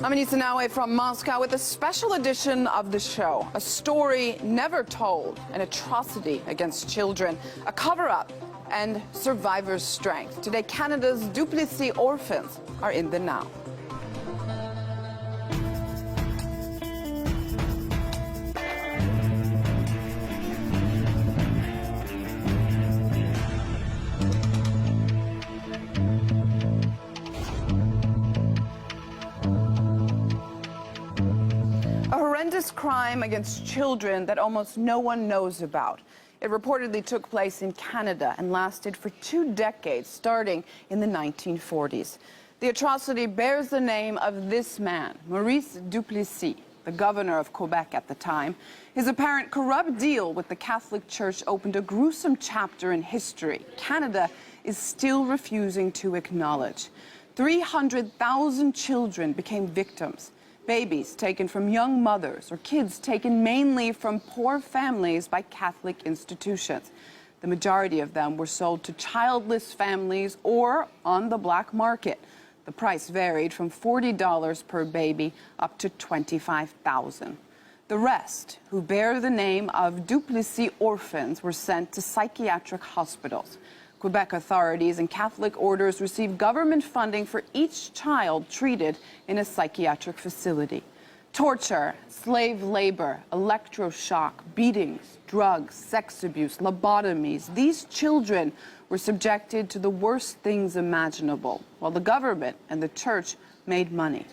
Amanisa Naue from Moscow with a special edition of the show. A story never told, an atrocity against children, a cover-up, and survivors' strength. Today, Canada's Duplessis orphans are in the now. A horrendous crime against children that almost no one knows about. It reportedly took place in Canada and lasted for 2 decades, starting in the 1940s. The atrocity bears the name of this man, Maurice Duplessis, the governor of Quebec at the time. His apparent corrupt deal with the Catholic Church opened a gruesome chapter in history Canada is still refusing to acknowledge. 300,000 children became victims. Babies taken from young mothers or kids taken mainly from poor families by Catholic institutions. The majority of them were sold to childless families or on the black market. The price varied from $40 per baby up to $25,000. The rest, who bear the name of Duplessis orphans, were sent to psychiatric hospitals. Quebec authorities and Catholic orders received government funding for each child treated in a psychiatric facility. Torture, slave labor, electroshock, beatings, drugs, sex abuse, lobotomies. These children were subjected to the worst things imaginable, while the government and the church made money.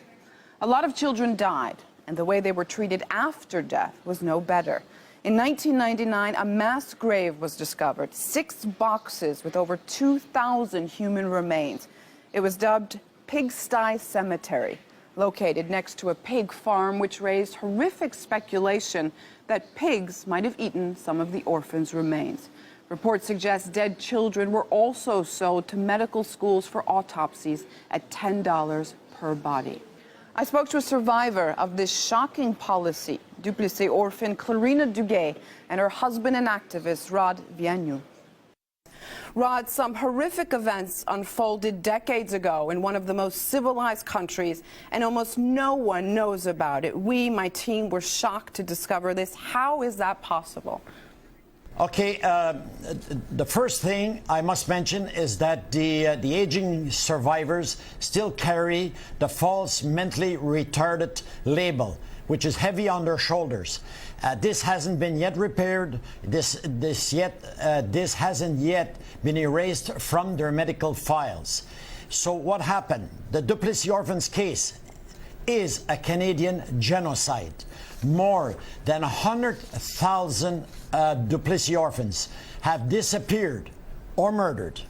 A lot of children died, and the way they were treated after death was no better. In 1999, a mass grave was discovered, 6 boxes with over 2,000 human remains. It was dubbed Pigsty Cemetery, located next to a pig farm, which raised horrific speculation that pigs might have eaten some of the orphans' remains. Reports suggest dead children were also sold to medical schools for autopsies at $10 per body. I spoke to a survivor of this shocking policy, Duplessis orphan Clarina Duguay, and her husband and activist, Rod Viagnou. Rod, some horrific events unfolded decades ago in one of the most civilized countries, and almost no one knows about it. We, my team, were shocked to discover this. How is that possible? Okay, the first thing I must mention is that the aging survivors still carry the false mentally retarded label, which is heavy on their shoulders. This hasn't been yet repaired. This hasn't yet been erased from their medical files. So what happened? The Duplessis orphans case is a Canadian genocide. More than 100,000 Duplessis orphans have disappeared or murdered.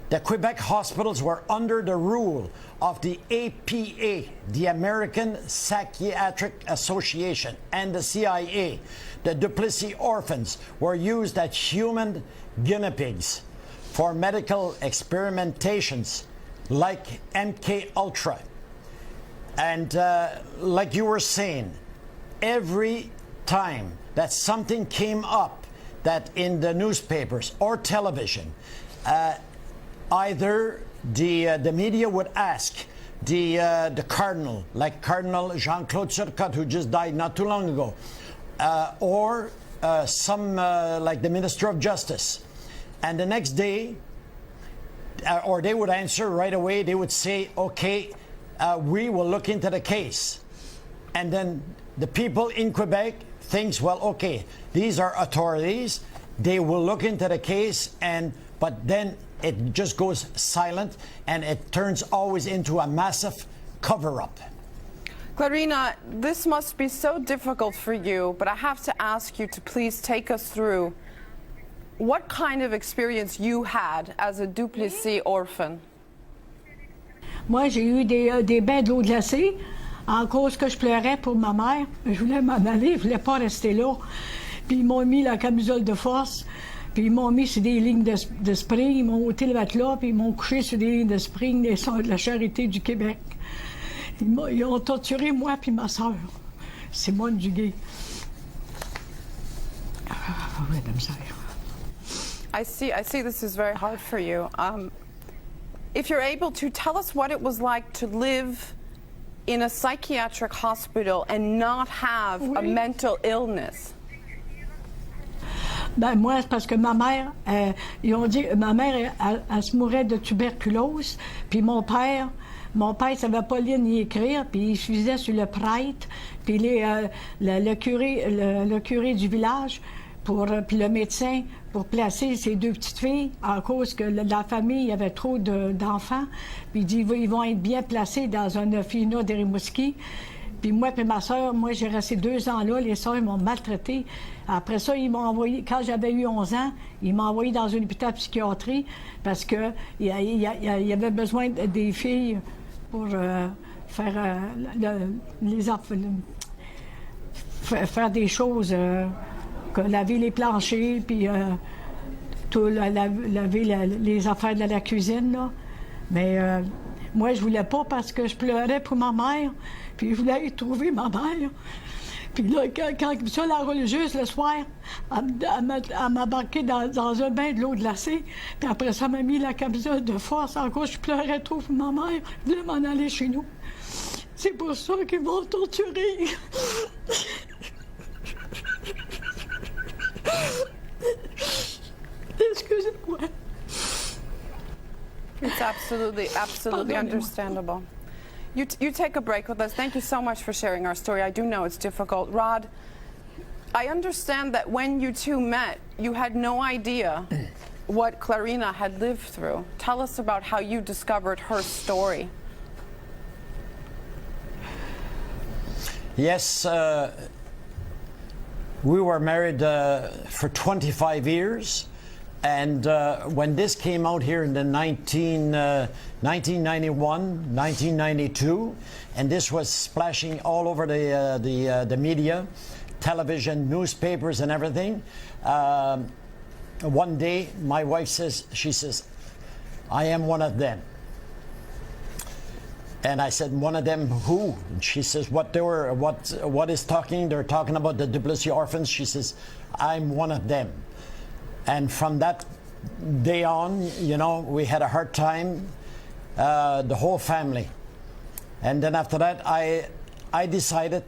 The Quebec hospitals were under the rule of the APA, the American Psychiatric Association, and the CIA. The Duplessis orphans were used as human guinea pigs for medical experimentations like MK Ultra. And like you were saying, every time that something came up that in the newspapers or television, either the media would ask the cardinal, like Cardinal Jean-Claude Turcotte, who just died not too long ago, or some like the Minister of Justice, and the next day, or they would answer right away, they would say, okay, we will look into the case. And then the people in Quebec thinks, well, okay, these are authorities, they will look into the case, but then it just goes silent, and it turns always into a massive cover-up. Clarina, this must be so difficult for you, but I have to ask you to please take us through what kind of experience you had as a Duplessis orphan. Moi, j'ai eu des bains d'eau glacée en cause que je pleurais pour ma mère. Je voulais m'en aller, je voulais pas rester là. Puis ils m'ont mis la camisole de force, puis ils m'ont mis sur des lignes de spring, ils m'ont ôté le matelas, puis ils m'ont couché sur des lignes de spring de la Charité du Québec. Ils ont torturé moi puis ma sœur, Simone Duguay. I see this is very hard for you. If you're able to, tell us what it was like to live in a psychiatric hospital and not have a mental illness? Ben moi, c'est parce que ma mère, ils ont dit, ma mère, elle se mourait de tuberculose, puis mon père savait pas lire ni écrire, puis il suivait sur le prêtre, puis le curé du village, puis le médecin, pour placer ces deux petites filles, à cause que la famille avait trop d'enfants, puis il dit, ils vont être bien placés dans un orphelinat de Rimouski. Puis moi et ma soeur, moi j'ai resté 2 ans là, les soeurs m'ont maltraité. Après ça, ils m'ont envoyé, quand j'avais eu 11 ans, ils m'ont envoyé dans un hôpital de psychiatrie parce qu'il y avait besoin des filles pour faire faire des choses, laver les planchers, puis laver les affaires de la cuisine, là. Mais moi, je voulais pas parce que je pleurais pour ma mère, puis je voulais y trouver ma mère. Puis là, quand ça, la religieuse, le soir, elle m'a embarqué dans un bain de l'eau glacée, puis après ça, elle m'a mis la camisole de force. Encore, je pleurais trop pour ma mère. Je voulais m'en aller chez nous. C'est pour ça qu'ils m'ont torturée. Excusez-moi. It's absolutely understandable. You take a break with us. Thank you so much for sharing our story. I do know it's difficult. Rod, I understand that when you two met, you had no idea what Clarina had lived through. Tell us about how you discovered her story. Yes, we were married for 25 years. And when this came out here in the 1991, 1992, and this was splashing all over the media, television, newspapers, and everything, one day my wife says, I am one of them. And I said, one of them who? And she says, what is talking? They're talking about the Duplessis orphans. She says, I'm one of them. And from that day on, you know, we had a hard time, the whole family. And then after that, I decided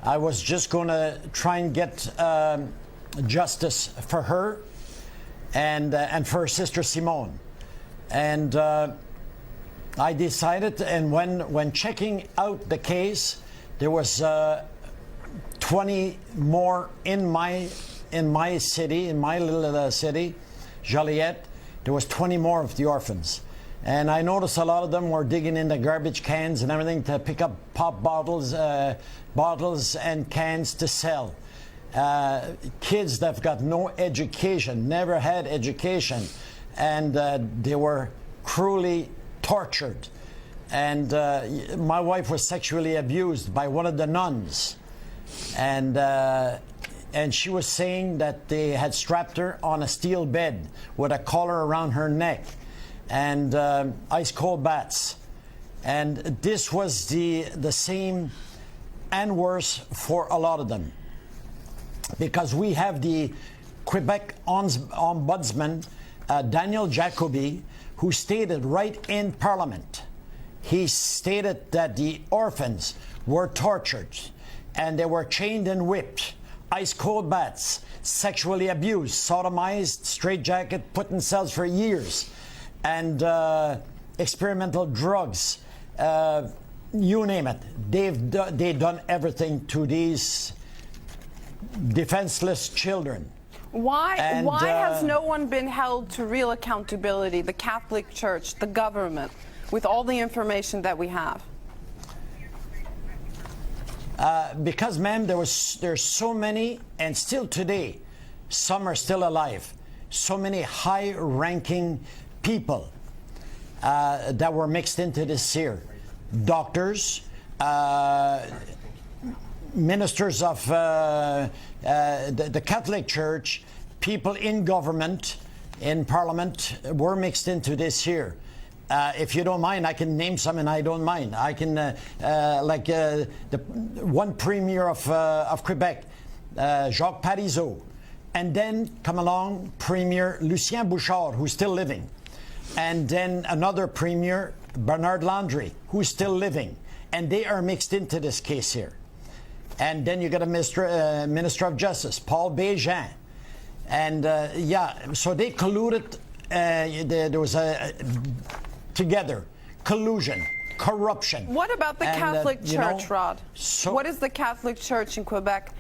I was just going to try and get justice for her and for her sister Simone. And I decided, and when checking out the case, there was 20 more in my city, in my little city, Joliet. There was 20 more of the orphans. And I noticed a lot of them were digging in the garbage cans and everything to pick up pop bottles and cans to sell. Kids that have got no education, never had education, and they were cruelly tortured. And my wife was sexually abused by one of the nuns. And she was saying that they had strapped her on a steel bed with a collar around her neck and ice cold baths. And this was the same and worse for a lot of them. Because we have the Quebec Ombudsman, Daniel Jacobi, who stated right in Parliament, he stated that the orphans were tortured and they were chained and whipped, ice cold baths, sexually abused, sodomized, straitjacket, put in cells for years, and experimental drugs, you name it. They've done everything to these defenseless children. Why has no one been held to real accountability? The Catholic Church, the government, with all the information that we have? Because, ma'am, there's so many, and still today, some are still alive. So many high-ranking people that were mixed into this here. Doctors, ministers of the Catholic Church, people in government, in Parliament, were mixed into this here. If you don't mind, I can name some, and I don't mind. I can, the one premier of Quebec, Jacques Parizeau, and then come along Premier Lucien Bouchard, who's still living, and then another premier, Bernard Landry, who's still living, and they are mixed into this case here. And then you got a Minister of Justice, Paul Béjean. And yeah, so they colluded. There was a together collusion, corruption. What about the Catholic Church, Rod? So what has the Catholic Church in Quebec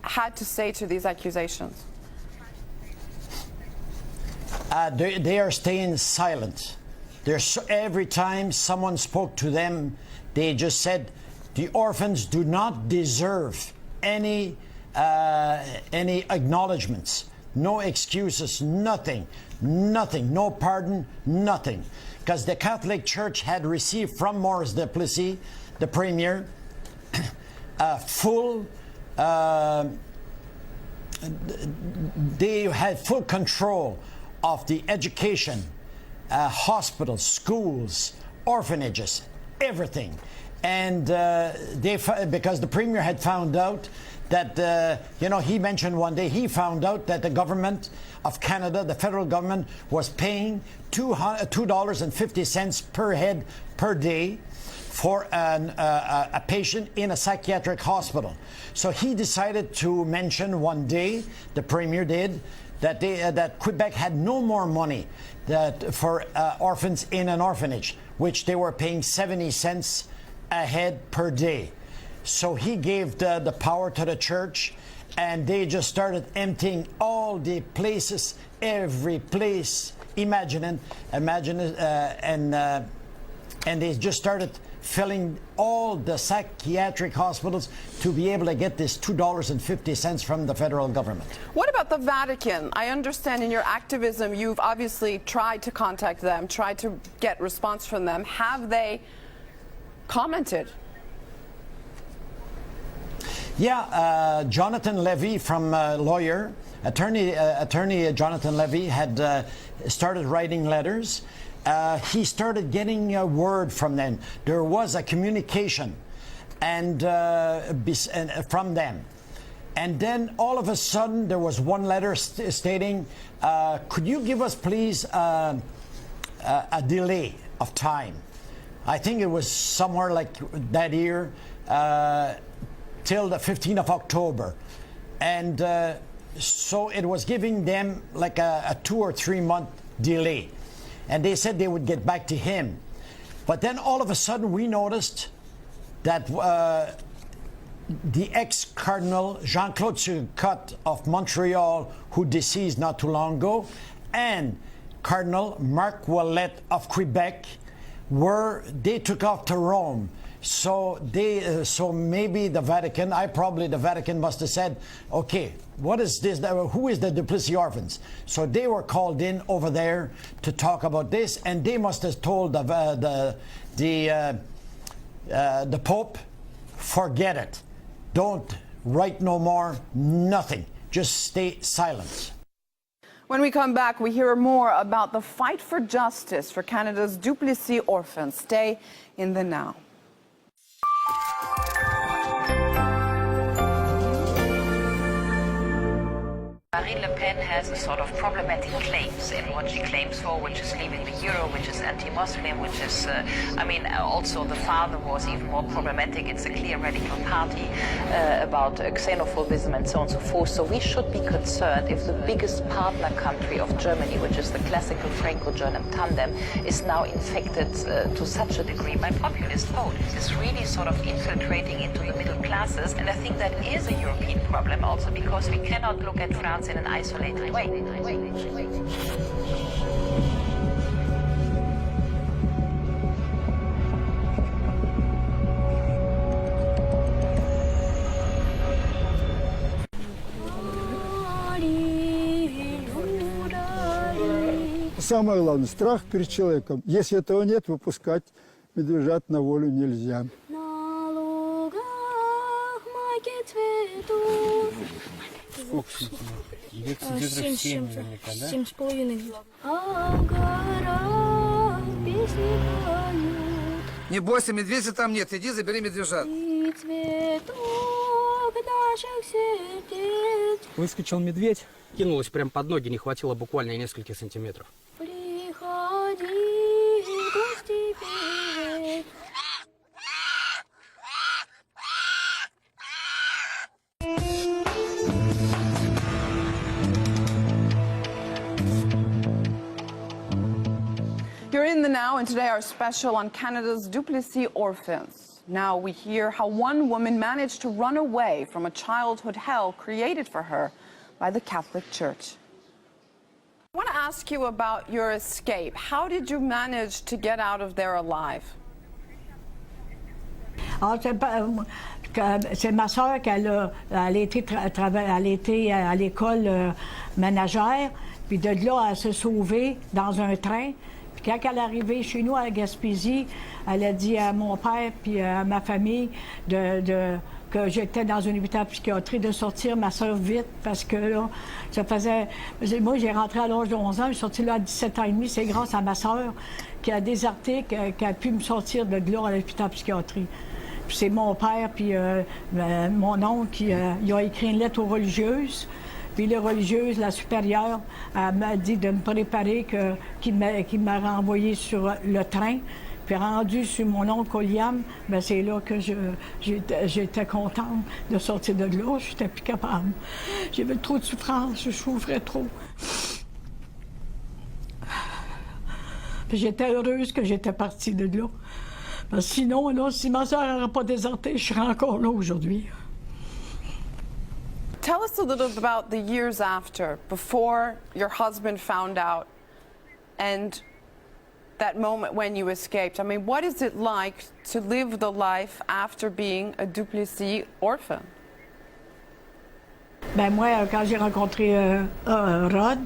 had to say to these accusations? They are staying silent. Every time someone spoke to them, they just said the orphans do not deserve any acknowledgements, no excuses, nothing, no pardon, nothing. Because the Catholic Church had received from Maurice Duplessis, the Premier, they had full control of the education, hospitals, schools, orphanages, everything. And because the Premier had found out that, he mentioned one day, he found out that the government of Canada, the federal government, was paying $2.50 per head per day for a patient in a psychiatric hospital. So he decided to mention one day, the Premier did, that Quebec had no more money for orphans in an orphanage, which they were paying 70 cents a head per day. So he gave the power to the church, and they just started emptying all the places, every place, and they just started filling all the psychiatric hospitals to be able to get this $2.50 from the federal government. What about the Vatican? I understand in your activism you've obviously tried to contact them, tried to get response from them. Have they commented? Yeah, Jonathan Levy from attorney Jonathan Levy had started writing letters. He started getting a word from them. There was a communication and from them. And then all of a sudden there was one letter stating, could you give us please a delay of time? I think it was somewhere like that year till the 15th of October. And so it was giving them like a 2 or 3 month delay. And they said they would get back to him. But then all of a sudden we noticed that the ex-Cardinal Jean-Claude Turcotte of Montreal, who deceased not too long ago, and Cardinal Marc Ouellet of Quebec, they took off to Rome. So so maybe the Vatican, the Vatican must have said, okay, what is this? Who is the Duplessis orphans? So they were called in over there to talk about this, and they must have told the Pope, forget it, don't write no more, nothing, just stay silent. When we come back, we hear more about the fight for justice for Canada's Duplessis orphans. Stay in the now. Marine Le Pen has a sort of problematic claims in what she claims for, which is leaving the euro, which is anti-Muslim, which is, also the father was even more problematic. It's a clear radical party about xenophobism and so on and so forth. So we should be concerned if the biggest partner country of Germany, which is the classical Franco-German tandem, is now infected to such a degree by populist vote. It's really sort of infiltrating into the middle classes, and I think that is a European problem also, because we cannot look at France in an isolated way. Самое главное, страх перед человеком. Если этого нет, выпускать медвежат на волю нельзя. Сколько сантиметров? 7 наверняка, да? 7,5. Не бойся, медведя там нет. Иди, забери медвежат. Выскочил медведь, кинулась прям под ноги, не хватило буквально нескольких сантиметров. You're in the Now, and today our special on Canada's Duplessis orphans. Now we hear how one woman managed to run away from a childhood hell created for her by the Catholic Church. I want to ask you about your escape. How did you manage to get out of there alive? C'est ma soeur elle était à l'école ménagère, puis de là, elle s'est sauvée dans un train. Puis quand elle est arrivée chez nous à Gaspésie, elle a dit à mon père puis à ma famille que j'étais dans un hôpital psychiatrique de sortir ma soeur vite parce que là, ça faisait... Moi, j'ai rentré à l'âge de 11 ans, je suis sortie là à 17 ans et demi. C'est grâce à ma soeur qui a déserté, qui a pu me sortir de là à l'hôpital psychiatrique. Puis c'est mon père puis mon oncle qui il a écrit une lettre aux religieuses. Puis les religieuses, la supérieure, m'a dit de me préparer, qu'il m'a renvoyé sur le train. Puis rendu sur mon oncle William, bien c'est là que j'étais contente de sortir de là. Je n'étais plus capable. J'avais trop de souffrance, je souffrais trop. Puis j'étais heureuse que j'étais partie de là. Parce que sinon, là, si ma soeur n'aurait pas déserté, je serais encore là aujourd'hui. Tell us a little about the years after, before your husband found out, and that moment when you escaped. I mean, what is it like to live the life after being a Duplessis orphan? Ben moi, quand j'ai rencontré Rod,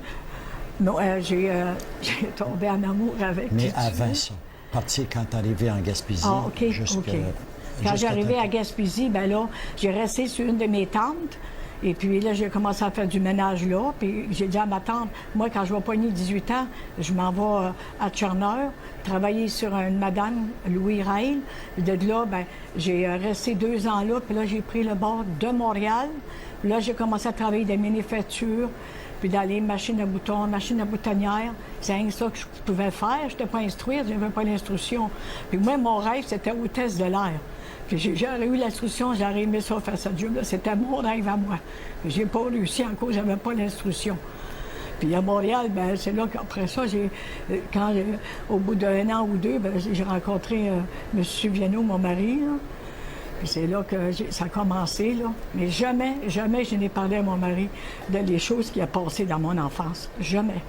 j'ai tombé en amour avec lui. Mais avant ça, parti quand t'es arrivé en Gaspésie. Ah, OK, OK. Quand j'arrivais à Gaspésie, ben là, j'ai resté sur une de mes tantes. Et puis là, j'ai commencé à faire du ménage là. Puis j'ai dit à ma tante, moi, quand je vais pogner 18 ans, je m'en vais à Tcherneur, travailler sur une madame, Louis Rail. Et de là, ben, j'ai resté 2 ans là. Puis là, j'ai pris le bord de Montréal. Puis là, j'ai commencé à travailler des manufactures, puis dans les machines à boutons, machines à boutonnières. C'est rien que ça que je pouvais faire. Je n'étais pas instruite, je n'avais pas l'instruction. Puis moi, mon rêve, c'était hôtesse de l'air. Puis j'aurais eu l'instruction, j'aurais aimé ça faire ce job-là. C'était mon rêve à moi. Puis j'ai pas réussi en cause, j'avais pas l'instruction. Puis à Montréal, ben c'est là qu'après ça, au bout d'1 an ou 2, ben, j'ai rencontré M. Viano, mon mari. Là. Puis c'est là que ça a commencé. Là. Mais jamais, jamais je n'ai parlé à mon mari de les choses qui ont passé dans mon enfance. Jamais.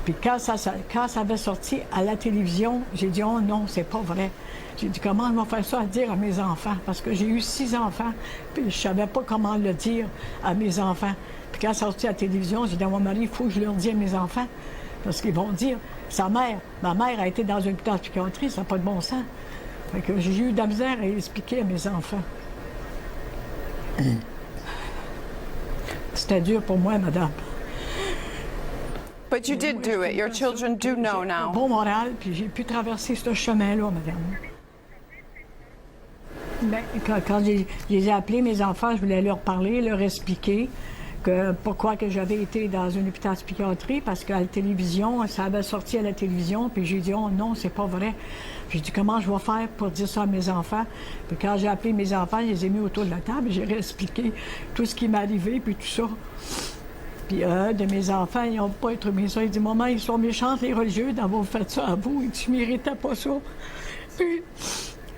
Puis quand ça avait sorti à la télévision, j'ai dit « Oh non, c'est pas vrai ». J'ai dit « Comment je vais faire ça à dire à mes enfants? » Parce que j'ai eu 6 enfants, puis je savais pas comment le dire à mes enfants. Puis quand ça sorti à la télévision, j'ai dit à mon mari « Il faut que je leur dise à mes enfants. » Parce qu'ils vont dire « Ma mère a été dans un hôpital psychiatrique, ça n'a pas de bon sens. » Fait que j'ai eu de la misère à expliquer à mes enfants. C'était dur pour moi, madame. But you did do it. Your children do know now. Bon moral, puis j'ai pu traverser ce chemin-là, madame. Ben, quand je les ai appelés, mes enfants, je voulais leur parler, leur expliquer pourquoi que j'avais été dans un hôpital psychiatrique, parce qu'à la télévision, ça avait sorti à la télévision, puis j'ai dit « Oh non, c'est pas vrai ». J'ai dit « Comment je vais faire pour dire ça à mes enfants? » Puis quand j'ai appelé mes enfants, je les ai mis autour de la table, j'ai réexpliqué tout ce qui m'est arrivé, puis tout ça. Puis un de mes enfants, ils n'ont pas être mis ça. Il dit « Maman, ils sont méchants, les religieux, d'avoir fait ça à vous. Et tu méritais pas ça. » Puis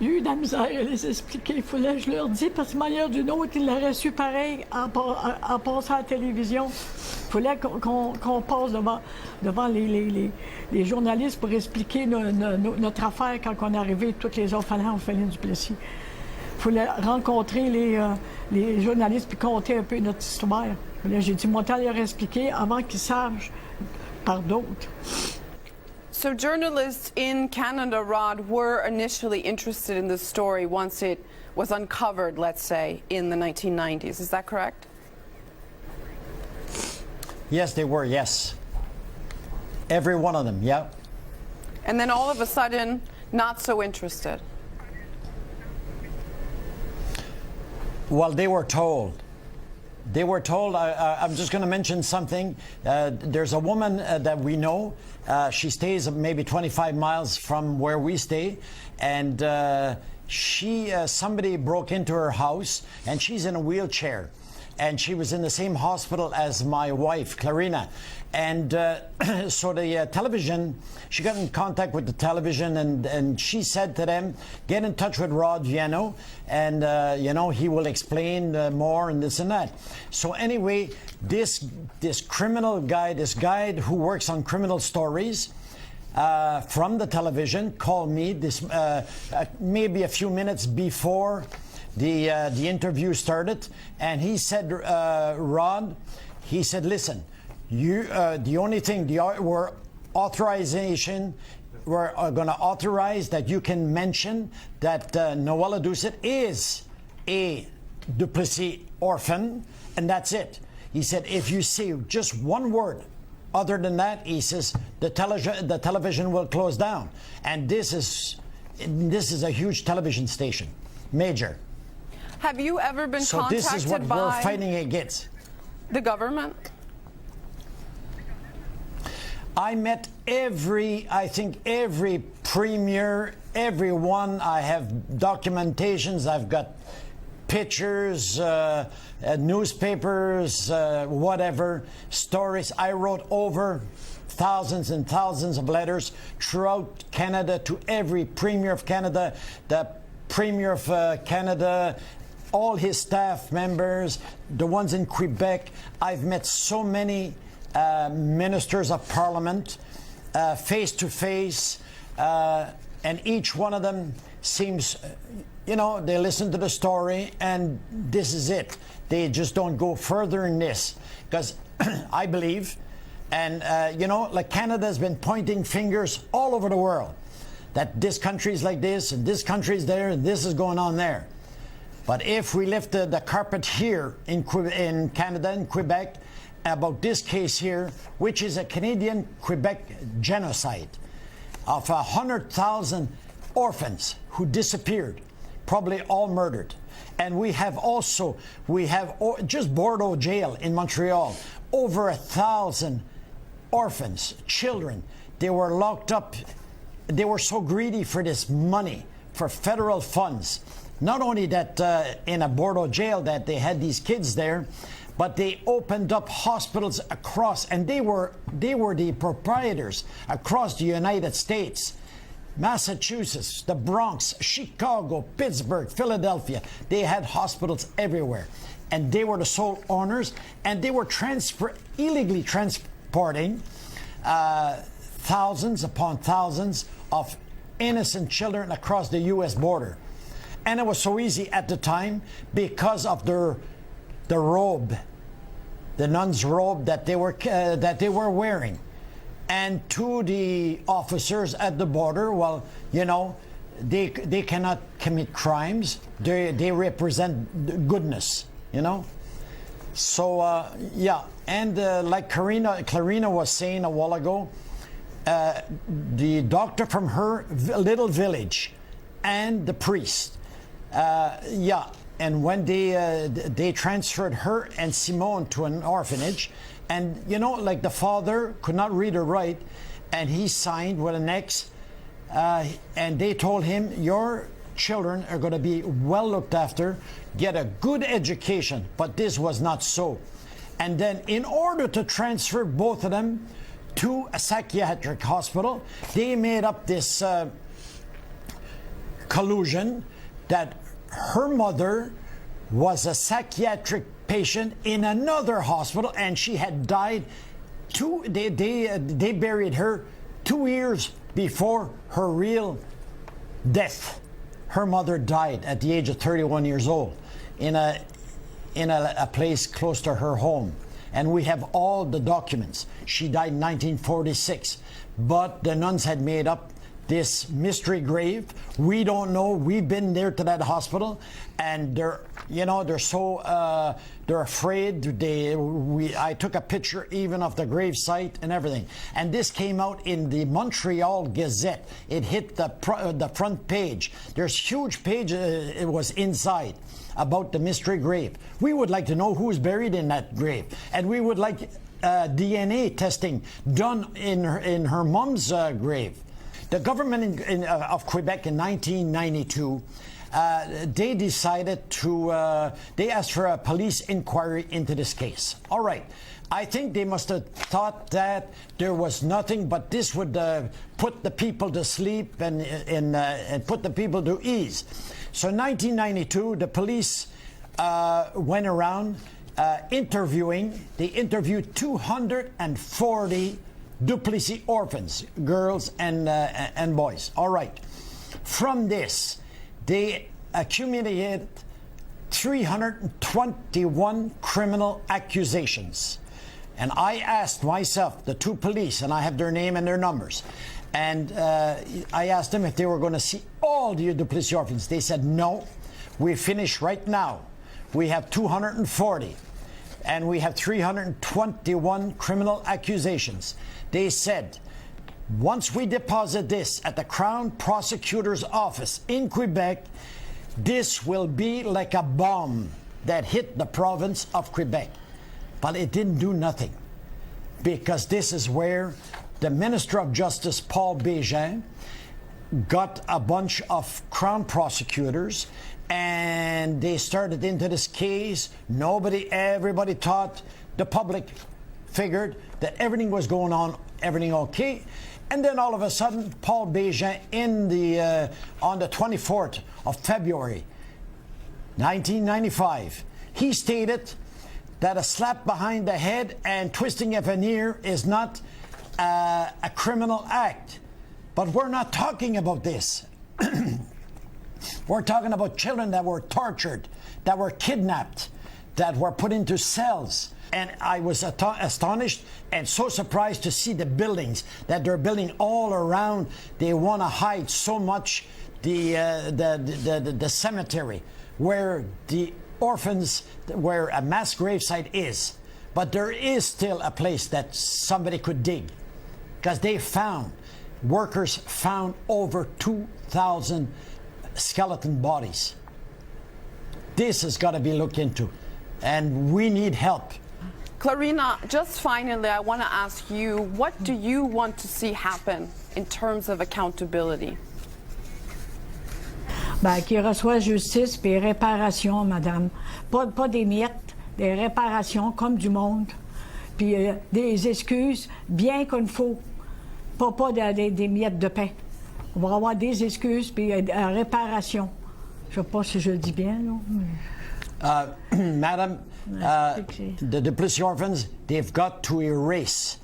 j'ai eu de la misère à les expliquer. Il fallait que je leur dise, parce que de manière d'une autre, ils l'auraient su pareil en passant à la télévision. Il fallait qu'on passe devant les journalistes pour expliquer notre affaire quand on est arrivé, tous les orphelins au Félin Duplessis. Il fallait rencontrer les journalistes puis compter un peu notre histoire. Là, j'ai dit, mon temps leur expliquer avant qu'ils sachent par d'autres. So journalists in Canada, Rod, were initially interested in this story once it was uncovered, let's say, in the 1990s. Is that correct? Yes, they were, yes. Every one of them, yeah. And then all of a sudden, not so interested. Well, they were told. They were told, I'm just going to mention something. There's a woman that we know. She stays maybe 25 miles from where we stay. And somebody broke into her house, and she's in a wheelchair. and she was in the same hospital as my wife, Clarina. And so the television, she got in contact with the television, and she said to them, get in touch with Rod Viano, and you know, he will explain more and this and that. So anyway, this criminal guy, this guy who works on criminal stories, from the television called me this maybe a few minutes before the interview started, and he said, Rod, he said, listen, you the only thing we're going to authorize that you can mention that Noella Doucet is a Duplessis orphan, and that's it. He said, if you say just one word other than that, he says, the television will close down. And this is a huge television station, major. Have you ever been contacted So this is what we're fighting against. The government? I met I think every premier, everyone. I have documentations, I've got pictures, newspapers, whatever, stories. I wrote over thousands and thousands of letters throughout Canada to every premier of Canada, the premier of Canada, all his staff members, the ones in Quebec. I've met so many ministers of parliament face to face, and each one of them seems, you know, they listen to the story and this is it. They just don't go further in this, because I believe, and you know, like Canada has been pointing fingers all over the world that this country is like this and this country is there and this is going on there. But if we lift the carpet here in Canada, in Quebec, about this case here, which is a Canadian-Quebec genocide of 100,000 orphans who disappeared, probably all murdered. And we have just Bordeaux jail in Montreal, over 1,000 orphans, children. They were locked up. They were so greedy for this money, for federal funds. Not only that in a Bordeaux jail that they had these kids there, but they opened up hospitals across, and they were the proprietors across the United States. Massachusetts, the Bronx, Chicago, Pittsburgh, Philadelphia. They had hospitals everywhere. And they were the sole owners, and they were illegally transporting thousands upon thousands of innocent children across the U.S. border. And it was so easy at the time because of the robe, the nun's robe that they were wearing. And to the officers at the border, well, you know, they cannot commit crimes. They represent goodness, you know. So yeah, and like Clarina was saying a while ago, the doctor from her little village and the priest, yeah. And when they transferred her and Simone to an orphanage, and you know, like the father could not read or write, and he signed with an X, and they told him, your children are going to be well looked after, get a good education. But this was not so. And then in order to transfer both of them to a psychiatric hospital, they made up this collusion that her mother was a psychiatric patient in another hospital, and she had died. They buried her 2 years before her real death. Her mother died at the age of 31 years old in a place close to her home. And we have all the documents. She died in 1946. But the nuns had made up this mystery grave. We don't know. We've been there to that hospital, and they're so they're afraid. I took a picture even of the grave site and everything. And this came out in the Montreal Gazette. It hit the front page. There's huge page. It was inside about the mystery grave. We would like to know who's buried in that grave, and we would like DNA testing done in her mom's grave. The government of Quebec in 1992 they decided to, they asked for a police inquiry into this case. All right. I think they must have thought that there was nothing, but this would put the people to sleep and put the people to ease. So in 1992, the police went around interviewing. They interviewed 240 Duplessis orphans, girls and boys. All right. From this, they accumulated 321 criminal accusations. And I asked myself, the two police, and I have their name and their numbers, and I asked them if they were going to see all the Duplessis orphans. They said, no, we finish right now. We have 240, and we have 321 criminal accusations. They said, once we deposit this at the Crown Prosecutor's Office in Quebec, this will be like a bomb that hit the province of Quebec. But it didn't do nothing, because this is where the Minister of Justice, Paul Bjorkman, got a bunch of Crown prosecutors, and they started into this case. Everybody thought, the public figured that everything was going on, everything okay. And then all of a sudden, Paul Bjorkman, on the 24th of February, 1995, he stated that a slap behind the head and twisting of an ear is not a criminal act. But we're not talking about this. We're talking about children that were tortured, that were kidnapped, that were put into cells. And I was astonished and so surprised to see the buildings that they're building all around. They want to hide so much the cemetery where the orphans, where a mass gravesite is. But there is still a place that somebody could dig, because workers found over 2,000 skeleton bodies. This has got to be looked into, and we need help. Clarina, just finally, I want to ask you, what do you want to see happen in terms of accountability? Ben, qu'ils reçoivent justice et réparation, madame. Pas des miettes, des réparations comme du monde. Puis des excuses bien qu'il faut. Pas des miettes de pain. On va avoir des excuses puis réparation. Je ne sais pas si je le dis bien, non? Madam, the Duplessis orphans, they've got to erase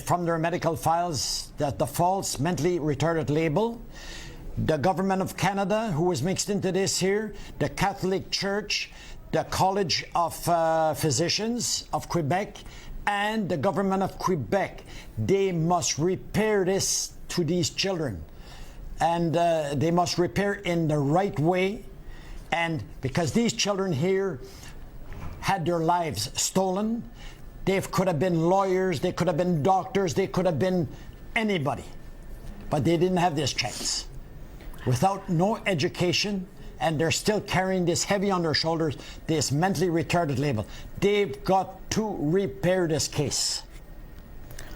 from their medical files the false mentally retarded label. The government of Canada, who was mixed into this here, the Catholic Church, the College of Physicians of Quebec, and the government of Quebec, they must repair this to these children. And they must repair in the right way. And because these children here had their lives stolen, they could have been lawyers, they could have been doctors, they could have been anybody. But they didn't have this chance. Without no education, and they're still carrying this heavy on their shoulders, this mentally retarded label. They've got to repair this case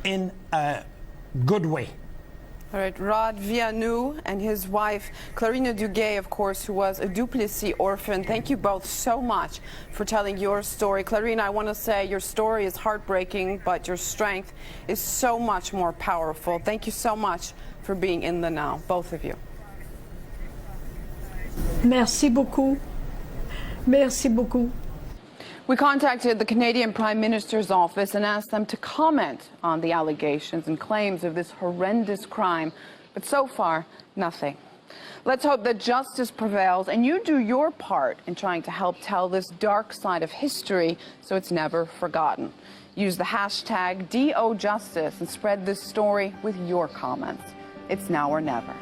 in a good way. All right, Rod Villanou and his wife, Clarina Duguay, of course, who was a Duplessis orphan. Thank you both so much for telling your story. Clarina, I want to say your story is heartbreaking, but your strength is so much more powerful. Thank you so much for being in the now, both of you. Merci beaucoup. Merci beaucoup. We contacted the Canadian Prime Minister's office and asked them to comment on the allegations and claims of this horrendous crime, but so far, nothing. Let's hope that justice prevails and you do your part in trying to help tell this dark side of history so it's never forgotten. Use the hashtag #DOJustice and spread this story with your comments. It's now or never.